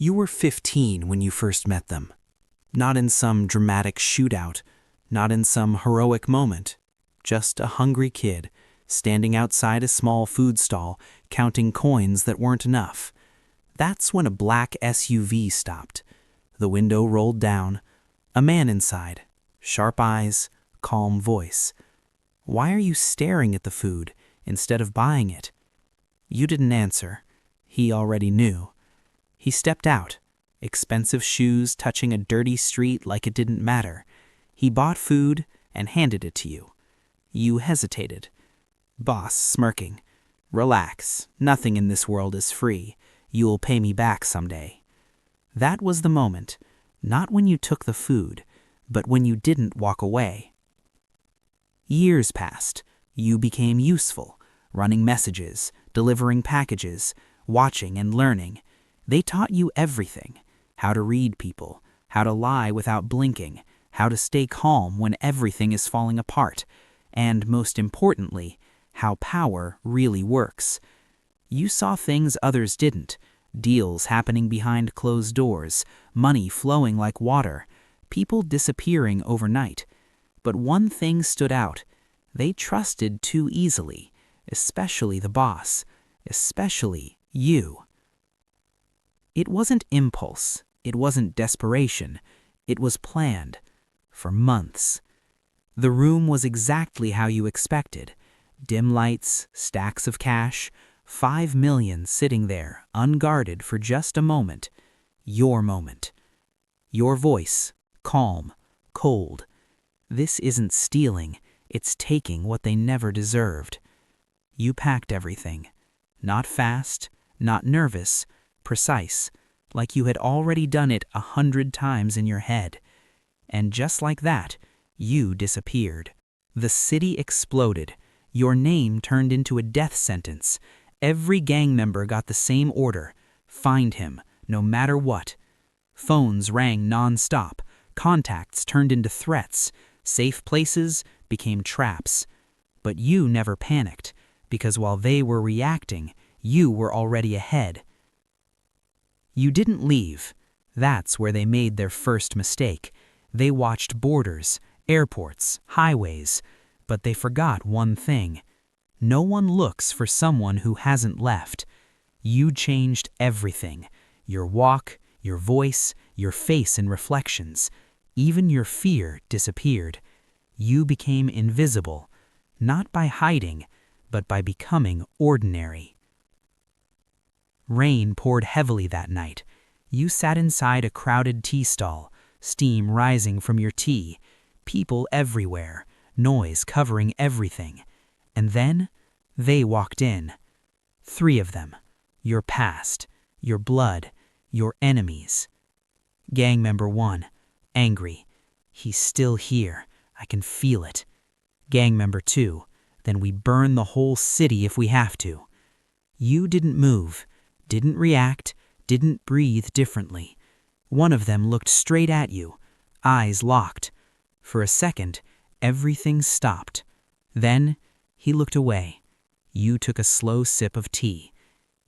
You were 15 when you first met them. Not in some dramatic shootout, not in some heroic moment. Just a hungry kid, standing outside a small food stall, counting coins that weren't enough. That's when a black SUV stopped. The window rolled down. A man inside. Sharp eyes, calm voice. "Why are you staring at the food instead of buying it?" You didn't answer. He already knew. He stepped out, expensive shoes touching a dirty street like it didn't matter. He bought food and handed it to you. You hesitated. Boss smirking. "Relax, nothing in this world is free. You'll pay me back someday." That was the moment, not when you took the food, but when you didn't walk away. Years passed. You became useful, running messages, delivering packages, watching and learning. They taught you everything: how to read people, how to lie without blinking, how to stay calm when everything is falling apart, and most importantly, how power really works. You saw things others didn't: deals happening behind closed doors, money flowing like water, people disappearing overnight. But one thing stood out: they trusted too easily, especially the boss, especially you. It wasn't impulse, it wasn't desperation, it was planned. For months. The room was exactly how you expected. Dim lights, stacks of cash, 5 million sitting there, unguarded for just a moment. Your moment. Your voice, calm, cold. This isn't stealing, it's taking what they never deserved. You packed everything. Not fast, not nervous, precise, like you had already done it 100 times in your head. And just like that, you disappeared. The city exploded. Your name turned into a death sentence. Every gang member got the same order: find him, no matter what. Phones rang non-stop. Contacts turned into threats. Safe places became traps. But you never panicked, because while they were reacting, you were already ahead. You didn't leave. That's where they made their first mistake. They watched borders, airports, highways, but they forgot one thing. No one looks for someone who hasn't left. You changed everything: your walk, your voice, your face in reflections. Even your fear disappeared. You became invisible, not by hiding, but by becoming ordinary. Rain poured heavily that night. You sat inside a crowded tea stall, steam rising from your tea, people everywhere, noise covering everything. And then they walked in. 3 of them. Your past, your blood, your enemies. Gang member 1, angry. "He's still here. I can feel it." Gang member 2, "Then we burn the whole city if we have to." You didn't move, didn't react, didn't breathe differently. One of them looked straight at you, eyes locked. For a second, everything stopped. Then he looked away. You took a slow sip of tea.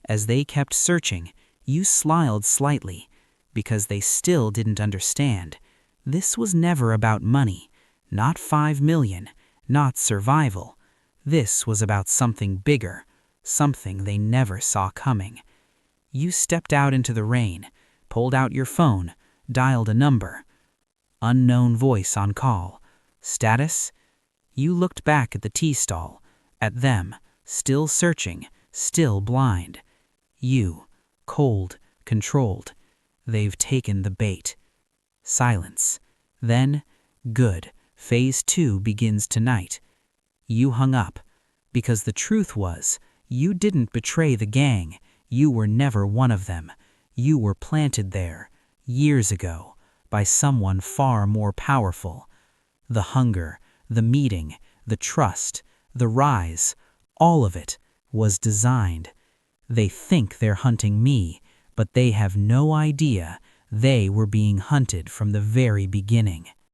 As they kept searching, you smiled slightly, because they still didn't understand. This was never about money, not 5 million, not survival. This was about something bigger, something they never saw coming. You stepped out into the rain, pulled out your phone, dialed a number. Unknown voice on call. Status? You looked back at the tea stall, at them, still searching, still blind. You, cold, controlled. They've taken the bait. Silence. Then, good, phase 2 begins tonight. You hung up, because the truth was, you didn't betray the gang. You were never one of them. You were planted there, years ago, by someone far more powerful. The hunger, the meeting, the trust, the rise, all of it was designed. They think they're hunting me, but they have no idea they were being hunted from the very beginning.